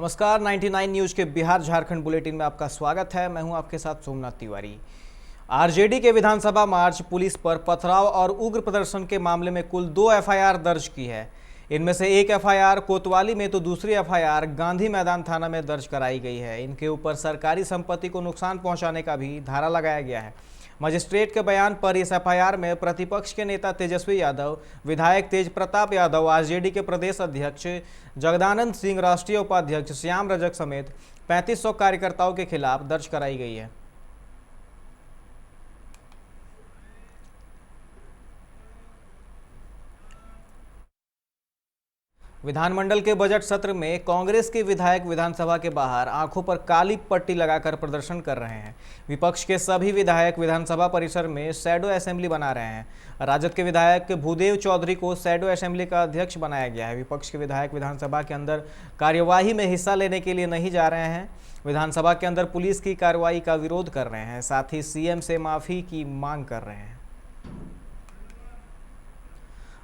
नमस्कार, 99 न्यूज के बिहार झारखंड बुलेटिन में आपका स्वागत है। मैं हूं आपके साथ सोमनाथ तिवारी। आरजेडी के विधानसभा मार्च पुलिस पर पथराव और उग्र प्रदर्शन के मामले में कुल 2 एफआईआर दर्ज की है। इनमें से एक एफआईआर कोतवाली में तो दूसरी एफआईआर गांधी मैदान थाना में दर्ज कराई गई है। इनके ऊपर सरकारी संपत्ति को नुकसान पहुंचाने का भी धारा लगाया गया है। मजिस्ट्रेट के बयान पर इस एफआईआर में प्रतिपक्ष के नेता तेजस्वी यादव, विधायक तेज प्रताप यादव, आरजेडी के प्रदेश अध्यक्ष जगदानंद सिंह, राष्ट्रीय उपाध्यक्ष श्याम रजक समेत 3500 कार्यकर्ताओं के खिलाफ दर्ज कराई गई है। विधानमंडल के बजट सत्र में कांग्रेस के विधायक विधानसभा के बाहर आंखों पर काली पट्टी लगाकर प्रदर्शन कर रहे हैं। विपक्ष के सभी विधायक विधानसभा परिसर में शैडो असेंबली बना रहे हैं। राजद के विधायक भूदेव चौधरी को शैडो असेंबली का अध्यक्ष बनाया गया है। विपक्ष के विधायक विधानसभा के अंदर कार्यवाही में हिस्सा लेने के लिए नहीं जा रहे हैं। विधानसभा के अंदर पुलिस की कार्रवाई का विरोध कर रहे हैं, साथ ही सीएम से माफी की मांग कर रहे हैं।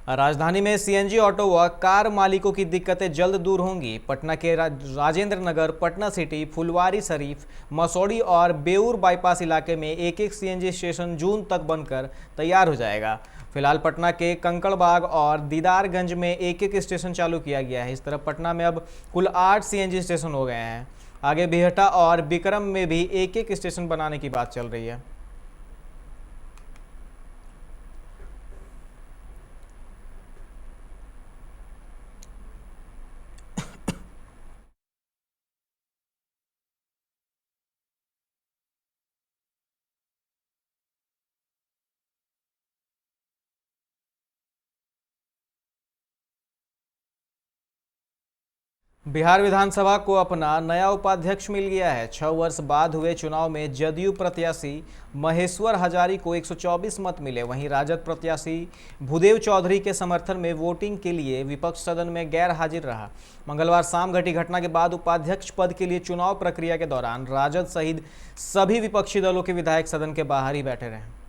राजधानी में सीएनजी ऑटो व कार मालिकों की दिक्कतें जल्द दूर होंगी। पटना के राजेंद्र नगर, पटना सिटी, फुलवारी शरीफ, मसौड़ी और बेऊर बाईपास इलाके में एक एक सीएनजी स्टेशन जून तक बनकर तैयार हो जाएगा। फिलहाल पटना के कंकड़बाग और दीदारगंज में एक एक स्टेशन चालू किया गया है। इस तरह पटना में अब कुल 8 सीएनजी स्टेशन हो गए हैं। आगे बिहटा और बिक्रम में भी एक एक स्टेशन बनाने की बात चल रही है। बिहार विधानसभा को अपना नया उपाध्यक्ष मिल गया है। 6 वर्ष बाद हुए चुनाव में जदयू प्रत्याशी महेश्वर हजारी को 124 मत मिले। वहीं राजद प्रत्याशी भूदेव चौधरी के समर्थन में वोटिंग के लिए विपक्ष सदन में गैर हाजिर रहा। मंगलवार शाम घटी घटना के बाद उपाध्यक्ष पद के लिए चुनाव प्रक्रिया के दौरान राजद सहित सभी विपक्षी दलों के विधायक सदन के बाहर ही बैठे रहे।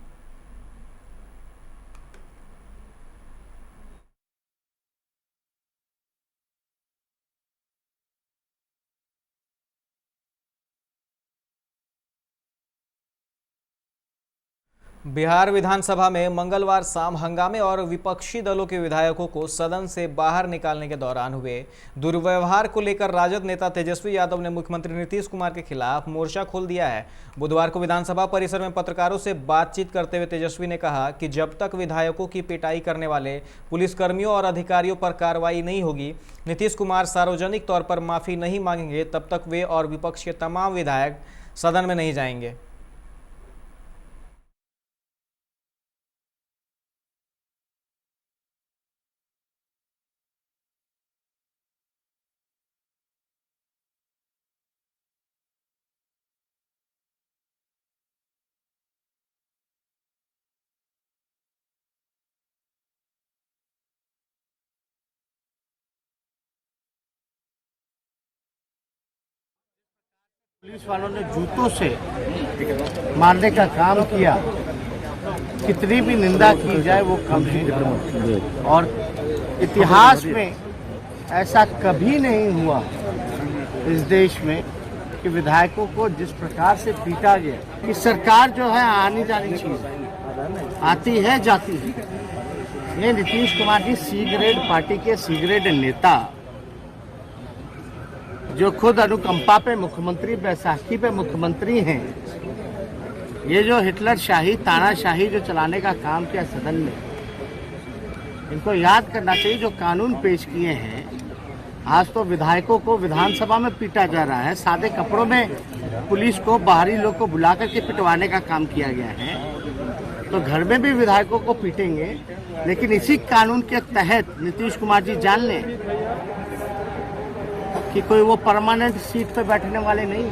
बिहार विधानसभा में मंगलवार शाम हंगामे और विपक्षी दलों के विधायकों को सदन से बाहर निकालने के दौरान हुए दुर्व्यवहार को लेकर राजद नेता तेजस्वी यादव ने मुख्यमंत्री नीतीश कुमार के खिलाफ मोर्चा खोल दिया है। बुधवार को विधानसभा परिसर में पत्रकारों से बातचीत करते हुए तेजस्वी ने कहा कि जब तक विधायकों की पिटाई करने वाले पुलिसकर्मियों और अधिकारियों पर कार्रवाई नहीं होगी, नीतीश कुमार सार्वजनिक तौर पर माफी नहीं मांगेंगे, तब तक वे और विपक्ष के तमाम विधायक सदन में नहीं जाएंगे। पुलिस वालों ने जूतों से मारने का काम किया, कितनी भी निंदा की जाए वो कम है। और इतिहास में ऐसा कभी नहीं हुआ इस देश में कि विधायकों को जिस प्रकार से पीटा गया। कि सरकार जो है आनी जानी चीज आती है जाती है। ये Nitish Kumar ji C grade party के सी ग्रेड नेता, जो खुद अनुकंपा पे मुख्यमंत्री, बैसाखी पे मुख्यमंत्री हैं, ये जो हिटलर शाही, तानाशाही जो चलाने का काम किया सदन में, इनको याद करना चाहिए। जो कानून पेश किए हैं, आज तो विधायकों को विधानसभा में पीटा जा रहा है। सादे कपड़ों में पुलिस को, बाहरी लोग को बुला करके पिटवाने का काम किया गया है। तो घर में भी विधायकों को पीटेंगे, लेकिन इसी कानून के तहत नीतीश कुमार जी जान लें कि कोई वो परमानेंट सीट पे बैठने वाले नहीं।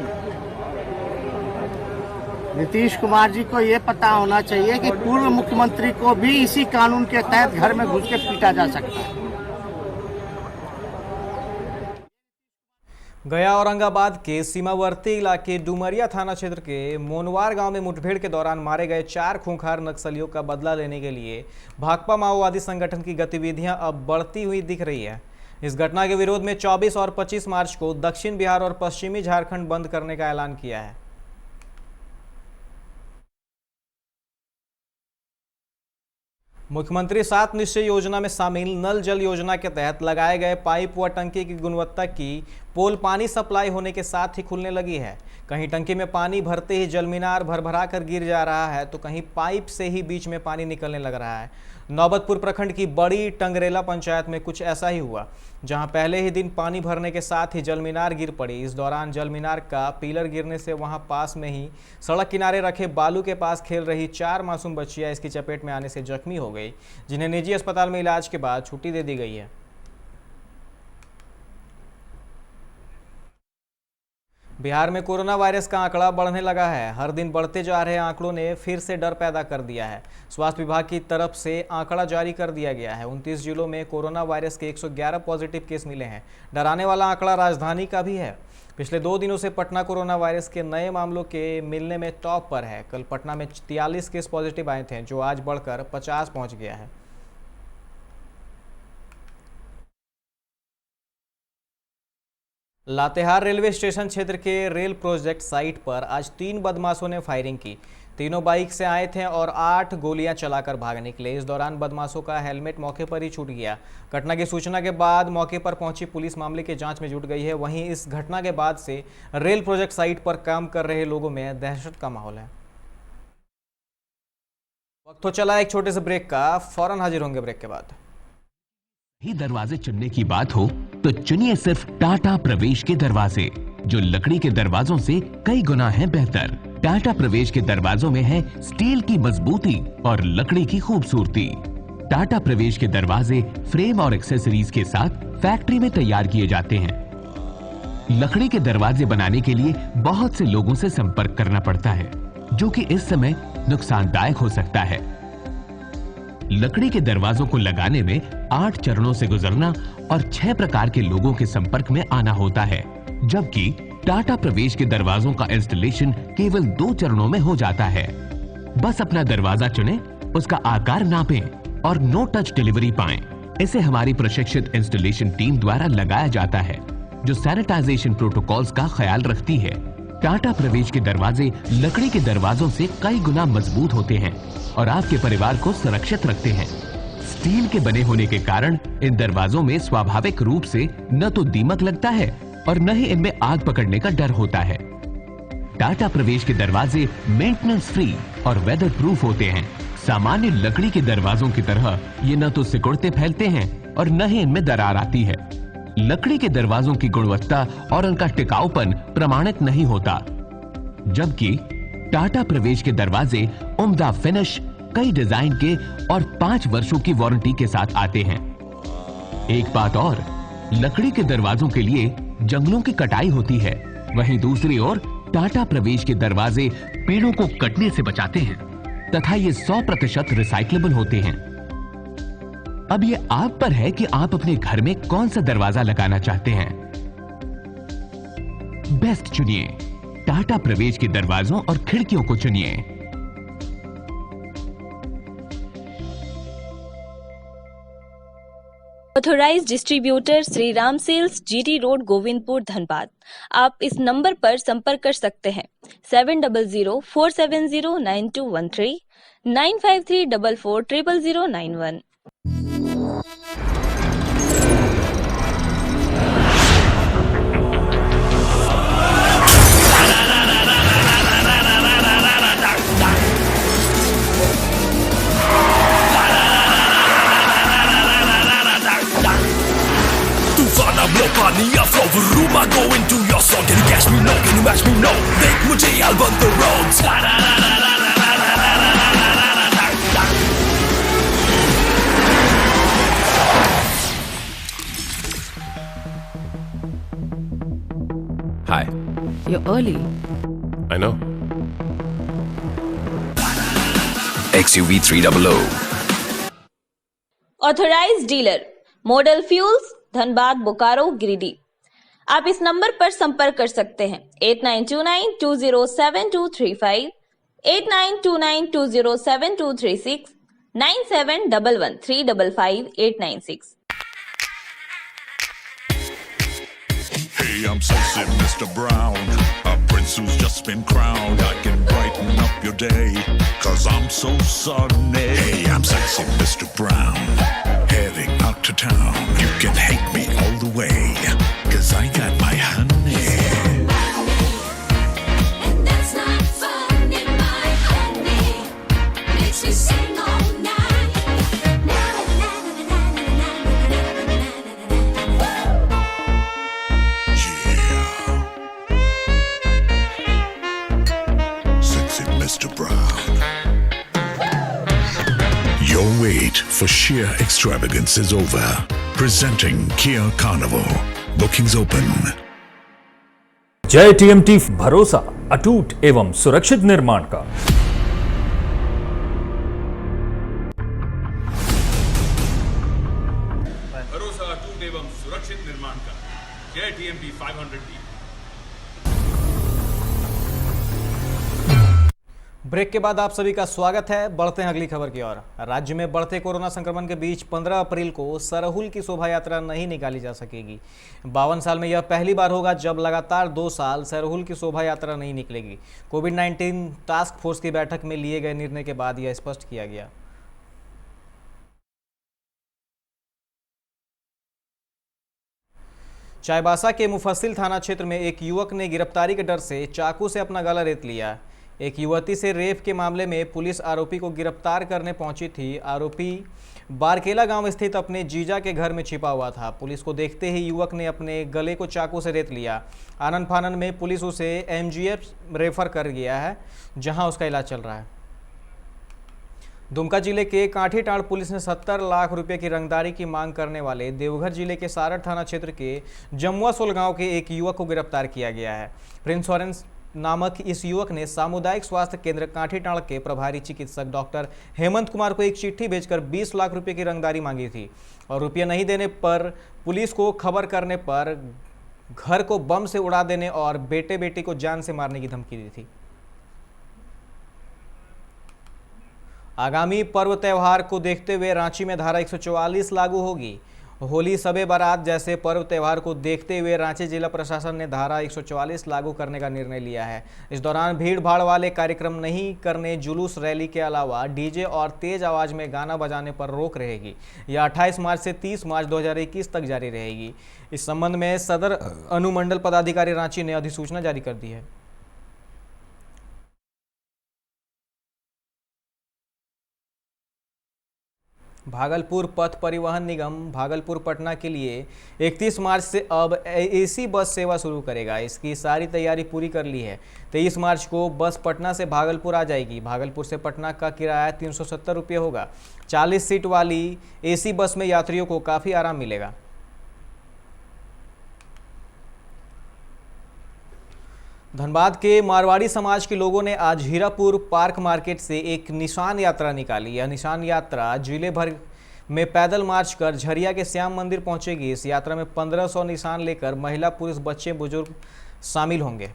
नीतीश कुमार जी को ये पता होना चाहिए कि पूर्व मुख्यमंत्री को भी इसी कानून के तहत घर में घुस के पीटा जा सकता है। गया औरंगाबाद के सीमावर्ती इलाके डुमरिया थाना क्षेत्र के मोनवार गांव में मुठभेड़ के दौरान मारे गए 4 खूंखार नक्सलियों का बदला लेने के लिए भाकपा माओवादी संगठन की गतिविधियां अब बढ़ती हुई दिख रही है। इस घटना के विरोध में 24 और 25 मार्च को दक्षिण बिहार और पश्चिमी झारखंड बंद करने का ऐलान किया है। मुख्यमंत्री 7 निश्चय योजना में शामिल नल जल योजना के तहत लगाए गए पाइप व टंकी की गुणवत्ता की पोल पानी सप्लाई होने के साथ ही खुलने लगी है। कहीं टंकी में पानी भरते ही जलमीनार भरभरा कर गिर जा रहा है तो कहीं पाइप से ही बीच में पानी निकलने लग रहा है। नौबतपुर प्रखंड की बड़ी टंगरेला पंचायत में कुछ ऐसा ही हुआ, जहां पहले ही दिन पानी भरने के साथ ही जलमीनार गिर पड़ी। इस दौरान जलमीनार का पिलर गिरने से वहां पास में ही सड़क किनारे रखे बालू के पास खेल रही 4 मासूम बच्चियां इसकी चपेट में आने से जख्मी हो गई, जिन्हें निजी अस्पताल में इलाज के बाद छुट्टी दे दी गई है। बिहार में कोरोना वायरस का आंकड़ा बढ़ने लगा है। हर दिन बढ़ते जा रहे आंकड़ों ने फिर से डर पैदा कर दिया है। स्वास्थ्य विभाग की तरफ से आंकड़ा जारी कर दिया गया है। 29 जिलों में कोरोना वायरस के 111 पॉजिटिव केस मिले हैं। डराने वाला आंकड़ा राजधानी का भी है। पिछले 2 दिनों से पटना कोरोना वायरस के नए मामलों के मिलने में टॉप पर है। कल पटना में 43 केस पॉजिटिव आए थे, जो आज बढ़कर 50 पहुंच गया है। लातेहार रेलवे स्टेशन क्षेत्र के रेल प्रोजेक्ट साइट पर आज 3 बदमाशों ने फायरिंग की। तीनों बाइक से आए थे और 8 गोलियां चलाकर भाग निकले। इस दौरान बदमाशों का हेलमेट मौके पर ही छूट गया। घटना की सूचना के बाद मौके पर पहुंची पुलिस मामले की जांच में जुट गई है। वहीं इस घटना के बाद से रेल प्रोजेक्ट साइट पर काम कर रहे लोगों में दहशत का माहौल है। वक्त तो चला एक छोटे से ब्रेक का, फौरन हाजिर होंगे ब्रेक के बाद। ही दरवाजे चुनने की बात हो तो चुनिए सिर्फ टाटा प्रवेश के दरवाजे, जो लकड़ी के दरवाजों से कई गुना है बेहतर। टाटा प्रवेश के दरवाजों में है स्टील की मजबूती और लकड़ी की खूबसूरती। टाटा प्रवेश के दरवाजे फ्रेम और एक्सेसरीज के साथ फैक्ट्री में तैयार किए जाते हैं। लकड़ी के दरवाजे बनाने के लिए बहुत से लोगों से संपर्क करना पड़ता है, जो कि इस समय नुकसानदायक हो सकता है। लकड़ी के दरवाजों को लगाने में 8 चरणों से गुजरना और 6 प्रकार के लोगों के संपर्क में आना होता है, जबकि टाटा प्रवेश के दरवाजों का इंस्टॉलेशन केवल 2 चरणों में हो जाता है। बस अपना दरवाजा चुनें, उसका आकार नापें और नो टच डिलीवरी पाएं। इसे हमारी प्रशिक्षित इंस्टॉलेशन टीम द्वारा लगाया जाता है, जो सैनिटाइजेशन प्रोटोकॉल्स का ख्याल रखती है। टाटा प्रवेश के दरवाजे लकड़ी के दरवाजों से कई गुना मजबूत होते हैं और आपके परिवार को सुरक्षित रखते हैं। स्टील के बने होने के कारण इन दरवाजों में स्वाभाविक रूप से न तो दीमक लगता है और न ही इनमें आग पकड़ने का डर होता है। टाटा प्रवेश के दरवाजे मेंटेनेंस फ्री और वेदर प्रूफ होते हैं। सामान्य लकड़ी के दरवाजों की तरह ये न तो सिकुड़ते फैलते हैं और न ही इनमें दरार आती है। लकड़ी के दरवाजों की गुणवत्ता और उनका टिकाऊपन प्रमाणित नहीं होता, जबकि टाटा प्रवेश के दरवाजे उम्दा फिनिश, कई डिजाइन के और 5 वर्षों की वारंटी के साथ आते हैं। एक बात और, लकड़ी के दरवाजों के लिए जंगलों की कटाई होती है, वहीं दूसरी ओर टाटा प्रवेश के दरवाजे पेड़ों को कटने से बचाते हैं तथा ये 100% रिसाइक्लेबल होते हैं। अब ये आप पर है कि आप अपने घर में कौन सा दरवाजा लगाना चाहते हैं। बेस्ट चुनिए, टाटा प्रवेश के दरवाजों और खिड़कियों को चुनिए। Authorised distributor Shri Ram sales, GT road, Govindpur, Dhanbad. आप इस नंबर पर संपर्क कर सकते हैं 7004709213 9534400091। Pania flow room, I go into your song. Can you catch me? No. Can you match me? No. Make mujhe I'll burn the roads. Hi. You're early. I know. XUV 300. Authorised dealer model fuels, Dhanbad, Bokaro, Giridih. आप इस number पर संपर्क कर सकते हैं 8929207235, 8929207236, 9711355896। Hey, I'm sexy Mr. Brown, a prince who's just been crowned. I can brighten up your day, cause I'm so sunny. Hey, I'm sexy Mr. Brown, heading out to town. You can hate me all the way, cause I got my honey. And that's not funny, my honey. Makes me sing all night. Yeah. Sexy Mr. Brown. Your wait for sheer extravagance is over. Presenting Kia Carnival. Bookings open. जय TMT, भरोसा अटूट एवं सुरक्षित निर्माण का। भरोसा अटूट एवं सुरक्षित निर्माण का। जय टीएमटी 500D। ब्रेक के बाद आप सभी का स्वागत है। बढ़ते हैं अगली खबर की ओर। राज्य में बढ़ते कोरोना संक्रमण के बीच 15 अप्रैल को सरहुल की शोभा यात्रा नहीं निकाली जा सकेगी। 52 साल में यह पहली बार होगा जब लगातार 2 साल सरहुल की शोभा यात्रा नहीं निकलेगी। कोविड-19 टास्क फोर्स की बैठक में लिए गए निर्णय के बाद यह स्पष्ट किया गया। चाईबासा के मुफस्सिल थाना क्षेत्र में एक युवक ने गिरफ्तारी के डर से चाकू से अपना गला रेत लिया। एक युवती से रेप के मामले में पुलिस आरोपी को गिरफ्तार करने पहुंची थी। आरोपी बारकेला गांव स्थित अपने जीजा के घर में छिपा हुआ था। पुलिस को देखते ही युवक ने अपने गले को चाकू से रेत लिया। आनन फानन में पुलिस उसे एमजीएफ रेफर कर गया है, जहां उसका इलाज चल रहा है। दुमका जिले के काठीटाड़ पुलिस ने 70 लाख रुपए की रंगदारी की मांग करने वाले देवघर जिले के सारठ थाना क्षेत्र के जमुआ सोल गांव के एक युवक को गिरफ्तार किया गया है। प्रिंस ऑरेंज नामक इस युवक ने सामुदायिक स्वास्थ्य केंद्र काठीटाड़ के प्रभारी चिकित्सक डॉक्टर हेमंत कुमार को एक चिट्ठी भेजकर 20 लाख रुपए की रंगदारी मांगी थी और रुपया नहीं देने पर पुलिस को खबर करने पर घर को बम से उड़ा देने और बेटे बेटी को जान से मारने की धमकी दी थी। आगामी पर्व त्यौहार को देखते हुए रांची में धारा 144 लागू होगी। होली, सबे बारात जैसे पर्व त्यौहार को देखते हुए रांची जिला प्रशासन ने धारा 144 लागू करने का निर्णय लिया है। इस दौरान भीड़ भाड़ वाले कार्यक्रम नहीं करने, जुलूस, रैली के अलावा डीजे और तेज आवाज में गाना बजाने पर रोक रहेगी। यह 28 मार्च से 30 मार्च 2021 तक जारी रहेगी। इस संबंध में सदर अनुमंडल पदाधिकारी रांची ने अधिसूचना जारी कर दी है। भागलपुर पथ परिवहन निगम भागलपुर पटना के लिए 31 मार्च से अब एसी बस सेवा शुरू करेगा। इसकी सारी तैयारी पूरी कर ली है। 23 मार्च को बस पटना से भागलपुर आ जाएगी। भागलपुर से पटना का किराया 370 रुपये होगा। 40 सीट वाली एसी बस में यात्रियों को काफ़ी आराम मिलेगा। धनबाद के मारवाड़ी समाज के लोगों ने आज हीरापुर पार्क मार्केट से एक निशान यात्रा निकाली। यह निशान यात्रा जिले भर में पैदल मार्च कर झरिया के श्याम मंदिर पहुंचेगी। इस यात्रा में 1500 निशान लेकर महिला, पुरुष, बच्चे, बुजुर्ग शामिल होंगे।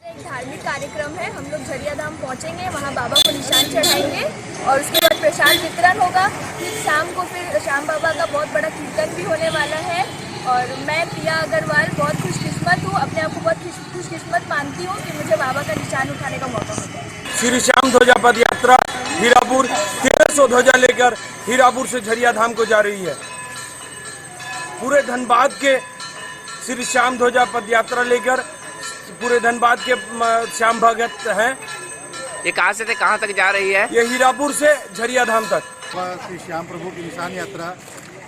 एक धार्मिक कार्यक्रम है। हम लोग झरिया धाम पहुँचेंगे, वहाँ बाबा को निशान चढ़ाएंगे और उसके बाद प्रसाद वितरण होगा। फिर शाम को फिर श्याम बाबा का बहुत बड़ा कीर्तन भी होने वाला है। और मैं प्रिया अग्रवाल बहुत खुशकिस्मत हूँ, अपने आप को बहुत खुशकिस्मत मानती हूँ कि मुझे बाबा का निशान उठाने का मौका मिला है। श्री श्याम ध्वजा पद यात्रा हीरापुर 1300 ध्वजा लेकर हीरापुर से झरिया धाम को जा रही है। पूरे धनबाद के श्री श्याम ध्वजा पद यात्रा लेकर पूरे धनबाद के श्याम भगत हैं। ये कहाँ से थे कहाँ तक जा रही है? ये हीरापुर से झरिया धाम तक। श्री श्याम प्रभु की निशान यात्रा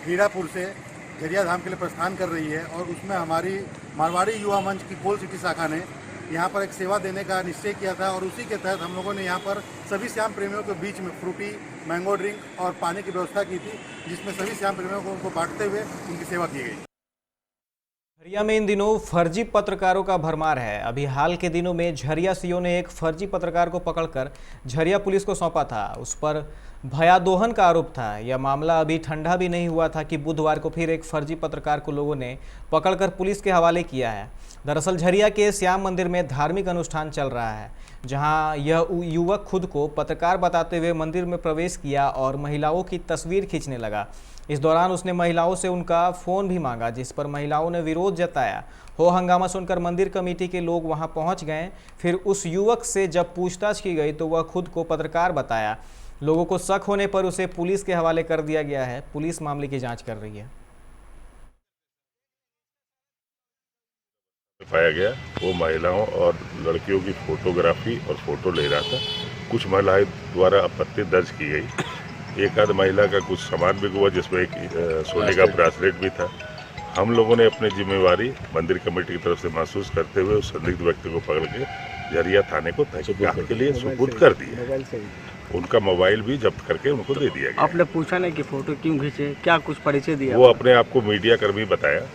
हीरापुर से झरिया धाम के लिए प्रस्थान कर रही है और उसमें हमारी मारवाड़ी युवा मंच की कोल सिटी शाखा ने यहाँ पर एक सेवा देने का निश्चय किया था और उसी के तहत हम लोगों ने यहाँ पर सभी श्याम प्रेमियों के बीच में फ्रूटी, मैंगो ड्रिंक और पानी की व्यवस्था की थी, जिसमें सभी श्याम प्रेमियों को उनको बांटते हुए उनकी सेवा की गई। झरिया में इन दिनों फर्जी पत्रकारों का भरमार है। अभी हाल के दिनों में झरिया सीओ ने एक फर्जी पत्रकार को पकड़कर झरिया पुलिस को सौंपा था। उस पर भयादोहन का आरोप था। यह मामला अभी ठंडा भी नहीं हुआ था कि बुधवार को फिर एक फर्जी पत्रकार को लोगों ने पकड़कर पुलिस के हवाले किया है। दरअसल झरिया के श्याम मंदिर में धार्मिक अनुष्ठान चल रहा है, जहां यह युवक खुद को पत्रकार बताते हुए मंदिर में प्रवेश किया और महिलाओं की तस्वीर खींचने लगा। इस दौरान उसने महिलाओं से उनका फ़ोन भी मांगा, जिस पर महिलाओं ने विरोध जताया। हो हंगामा सुनकर मंदिर कमेटी के लोग वहां पहुंच गए। फिर उस युवक से जब पूछताछ की गई तो वह खुद को पत्रकार बताया। लोगों को शक होने पर उसे पुलिस के हवाले कर दिया गया है। पुलिस मामले की जांच कर रही है। पाया गया वो महिलाओं और लड़कियों की फोटोग्राफी और फोटो ले रहा था। कुछ महिलाएं द्वारा आपत्ति दर्ज की गई। एक आध महिला का कुछ सामान भी हुआ, जिसमें एक सोने का ब्रासलेट भी था। हम लोगों ने अपनी जिम्मेवारी मंदिर कमेटी की तरफ से महसूस करते हुए उस संदिग्ध व्यक्ति को पकड़ के झरिया थाने को तहकीकात के लिए सुपुर्द कर दिया। उनका मोबाइल भी जब्त करके उनको दे दिया गया। आपने पूछा नहीं कि फोटो क्यों खींचे, क्या कुछ परिचय दिया? वो अपने आप को मीडिया कर्मी बताया।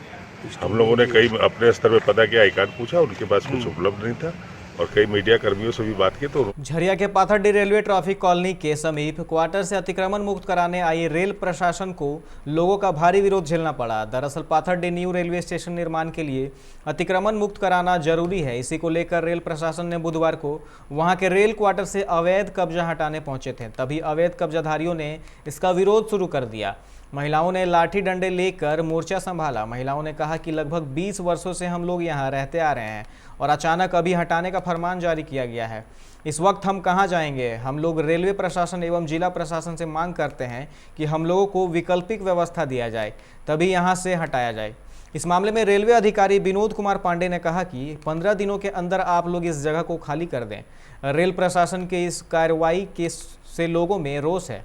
हम लोगों ने कई अपने स्तर पर पता किया, आई कार्ड पूछा, उनके पास कुछ उपलब्ध नहीं था और कई मीडिया कर्मियों से भी बात की। तो झरिया के पाथरडी रेलवे ट्रैफिक कॉलोनी के समीप क्वार्टर से अतिक्रमण मुक्त कराने आई रेल प्रशासन को लोगों का भारी विरोध झेलना पड़ा। दरअसल पाथरडी न्यू रेलवे स्टेशन निर्माण के लिए अतिक्रमण मुक्त कराना जरूरी है। इसी को लेकर रेल प्रशासन ने बुधवार को वहां के रेल क्वार्टर से अवैध कब्जा हटाने पहुंचे थे। तभी अवैध कब्जाधारियों ने इसका विरोध शुरू कर दिया। महिलाओं ने लाठी डंडे लेकर मोर्चा संभाला। महिलाओं ने कहा कि लगभग 20 वर्षों से हम लोग यहाँ रहते आ रहे हैं और अचानक अभी हटाने का फरमान जारी किया गया है। इस वक्त हम कहाँ जाएंगे? हम लोग रेलवे प्रशासन एवं जिला प्रशासन से मांग करते हैं कि हम लोगों को वैकल्पिक व्यवस्था दिया जाए, तभी यहाँ से हटाया जाए। इस मामले में रेलवे अधिकारी विनोद कुमार पांडे ने कहा कि 15 दिनों के अंदर आप लोग इस जगह को खाली कर दें। रेल प्रशासन के इस कार्रवाई के से लोगों में रोष है।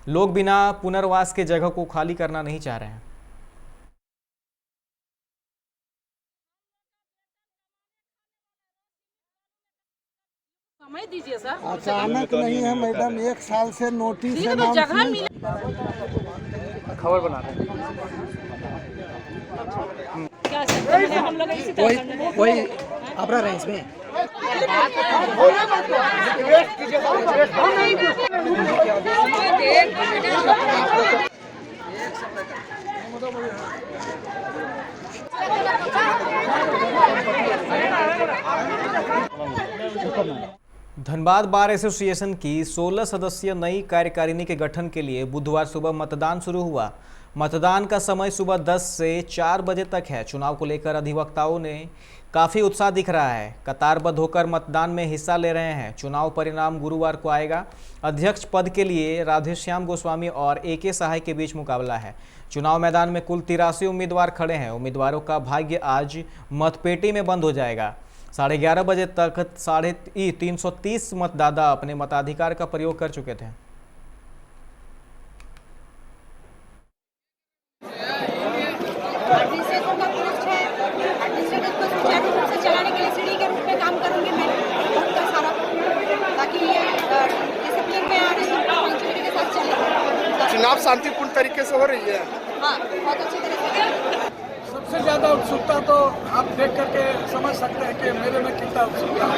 लोग बिना पुनर्वास के जगह को खाली करना नहीं चाह रहे हैं। समय दीजिए सर। अचानक नहीं है मैडम, 1 साल से नोटिस है। तो जगह मिले। खबर बना रहे हैं। क्या सकते हैं हम लोग इसी तरह कोई अपना रहे इसमें। धनबाद बार एसोसिएशन की 16 सदस्यीय नई कार्यकारिणी के गठन के लिए बुधवार सुबह मतदान शुरू हुआ। मतदान का समय सुबह 10 से 4 बजे तक है। चुनाव को लेकर अधिवक्ताओं ने काफ़ी उत्साह दिख रहा है। कतारबद्ध होकर मतदान में हिस्सा ले रहे हैं। चुनाव परिणाम गुरुवार को आएगा। अध्यक्ष पद के लिए राधेश्याम गोस्वामी और AK सहाय के बीच मुकाबला है। चुनाव मैदान में कुल 83 उम्मीदवार खड़े हैं। उम्मीदवारों का भाग्य आज मतपेटी में बंद हो जाएगा। 11:30 बजे तक 330 मतदाता अपने मताधिकार का प्रयोग कर चुके थे। चलाने के लिए सीढ़ी के रूप में काम करूंगी मैं बहुत सारा, ताकि ये डिसिप्लिन में और पंक्चुअलिटी के साथ चले। चुनाव शांतिपूर्ण तरीके से हो रही है। हाँ, बहुत अच्छी तरीके से। सबसे ज्यादा उत्सुकता तो आप देख करके समझ सकते हैं कि मेरे में कितना उत्सुकता है।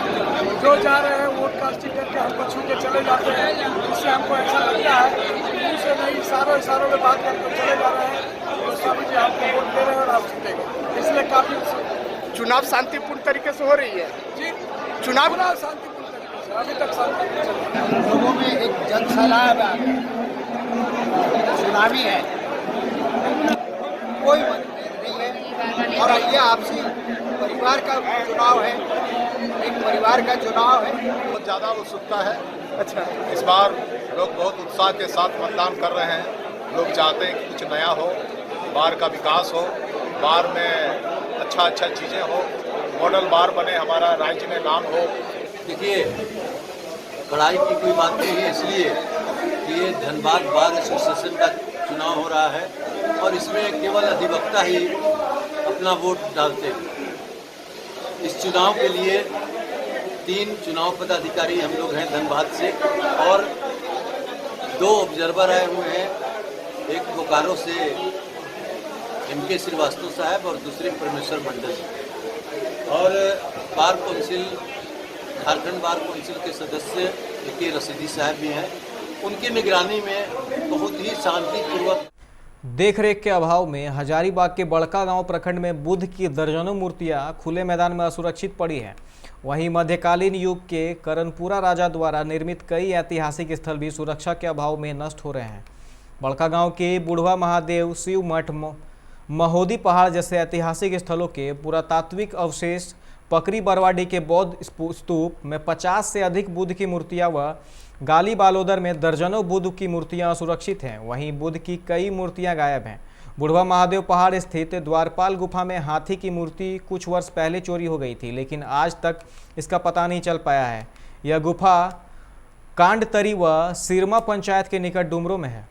जो जा रहे हैं वोट कास्टिंग करके हमको छू के चले जाते हैं। इससे हमको ऐसा लगता है कि उसे नहीं इशारों में बात करके चले जा रहे हैं। तो स्वामी जी आपको वोट दे रहे हैं और आप जीतेंगे, इसलिए काफी। चुनाव शांतिपूर्ण तरीके से हो रही है जी। चुनाव शांतिपूर्ण तरीके से अभी तक शांतिपूर्ण। लोगों में एक जन सलाह चुनावी है, कोई और ये आपसी परिवार का चुनाव है, एक परिवार का चुनाव है। बहुत ज़्यादा उत्सुकता है। अच्छा, इस बार लोग बहुत उत्साह के साथ मतदान कर रहे हैं। लोग चाहते हैं कि कुछ नया हो, बार का विकास हो, बार में अच्छा चीज़ें हो, मॉडल बार बने, हमारा राज्य में नाम हो। देखिए, कड़ाई की कोई बात नहीं है, इसलिए कि ये धनबाद बार एसोसिएशन का चुनाव हो रहा है और इसमें केवल अधिवक्ता ही अपना वोट डालते हैं। इस चुनाव के लिए 3 चुनाव पदाधिकारी हम लोग हैं धनबाद से और 2 ऑब्जर्वर आए हुए हैं। एक बोकारो से MK श्रीवास्तव साहब और दूसरे परमेश्वर मंडल जी, और bar council, Jharkhand bar council के सदस्य AK रशीदी साहब भी हैं। उनकी निगरानी में बहुत ही शांतिपूर्वक देखरेख के अभाव में हजारीबाग के बड़का गांव प्रखंड में बुद्ध की दर्जनों मूर्तियां खुले मैदान में असुरक्षित पड़ी हैं। वहीं मध्यकालीन युग के करनपुरा राजा द्वारा निर्मित कई ऐतिहासिक स्थल भी सुरक्षा के अभाव में नष्ट हो रहे हैं। बड़का गांव के बुढ़वा महादेव, शिव मठ, महोदी पहाड़ जैसे ऐतिहासिक स्थलों के पुरातात्विक अवशेष, पकरी बरवाडी के बौद्ध स्तूप में 50 से अधिक बुद्ध की मूर्तियां व गाली बालोदर में दर्जनों बुद्ध की मूर्तियां सुरक्षित हैं। वहीं बुद्ध की कई मूर्तियां गायब हैं। बुढ़वा महादेव पहाड़ स्थित द्वारपाल गुफा में हाथी की मूर्ति कुछ वर्ष पहले चोरी हो गई थी, लेकिन आज तक इसका पता नहीं चल पाया है। यह गुफा कांडतरी व सिरमा पंचायत के निकट डुमरों में है।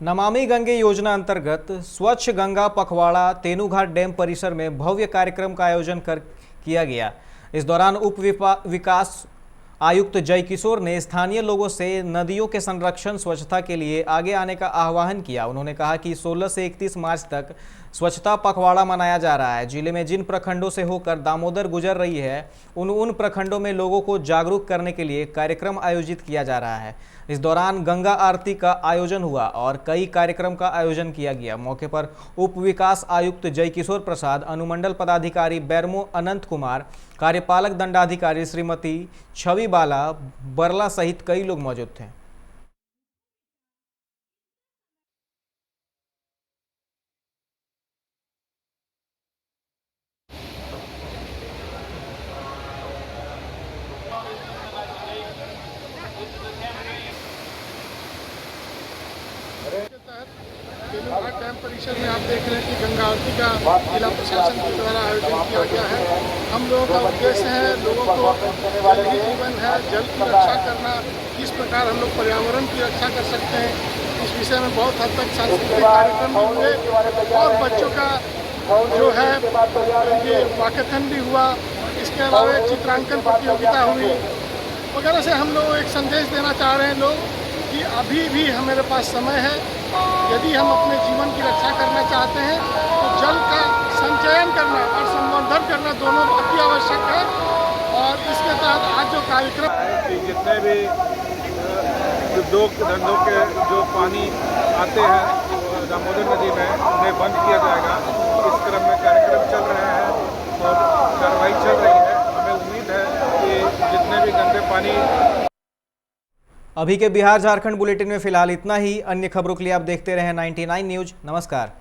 नमामि गंगे योजना अंतर्गत स्वच्छ गंगा पखवाड़ा तेनूघाट डैम परिसर में भव्य कार्यक्रम का आयोजन किया गया। इस दौरान उप विकास आयुक्त जय किशोर ने स्थानीय लोगों से नदियों के संरक्षण स्वच्छता के लिए आगे आने का आह्वान किया। उन्होंने कहा कि 16 से 31 मार्च तक स्वच्छता पखवाड़ा मनाया जा रहा है। जिले में जिन प्रखंडों से होकर दामोदर गुजर रही है उन प्रखंडों में लोगों को जागरूक करने के लिए कार्यक्रम आयोजित किया जा रहा है। इस दौरान गंगा आरती का आयोजन हुआ और कई कार्यक्रम का आयोजन किया गया। मौके पर उप विकास आयुक्त जय किशोर प्रसाद, अनुमंडल पदाधिकारी बैरमो अनंत कुमार, कार्यपालक दंडाधिकारी श्रीमती छवि बाला बरला सहित कई लोग मौजूद थे। तेनूघाट डैम परिसर में आप देख रहे हैं कि गंगा आरती का जिला प्रशासन के द्वारा आयोजन किया गया है। हम लोगों का उद्देश्य है लोगों को जल ही जीवन है, जल की रक्षा करना, किस प्रकार हम लोग पर्यावरण की रक्षा कर सकते हैं, इस विषय में बहुत हद तक सांस्कृतिक कार्यक्रम भी हुए और बच्चों का जो है ये वाकथन भी हुआ। इसके अलावा एक चित्रांकन प्रतियोगिता हुई वगैरह से हम लोग एक संदेश देना चाह रहे हैं लोग कि अभी भी हमारे पास समय है। यदि हम अपने जीवन की रक्षा करना चाहते हैं तो जल का संचयन करना और संवर्धन करना दोनों अति आवश्यक है। और इसके तहत आज जो कार्यक्रम कि जितने भी उद्योग धंधों के जो पानी आते हैं दामोदर नदी में उन्हें बंद किया जाएगा। इस क्रम में कार्यक्रम चल रहे हैं और कार्रवाई चल रही है। हमें उम्मीद है कि जितने भी गंदे पानी। अभी के बिहार झारखंड बुलेटिन में फिलहाल इतना ही। अन्य खबरों के लिए आप देखते रहें 99 न्यूज। नमस्कार।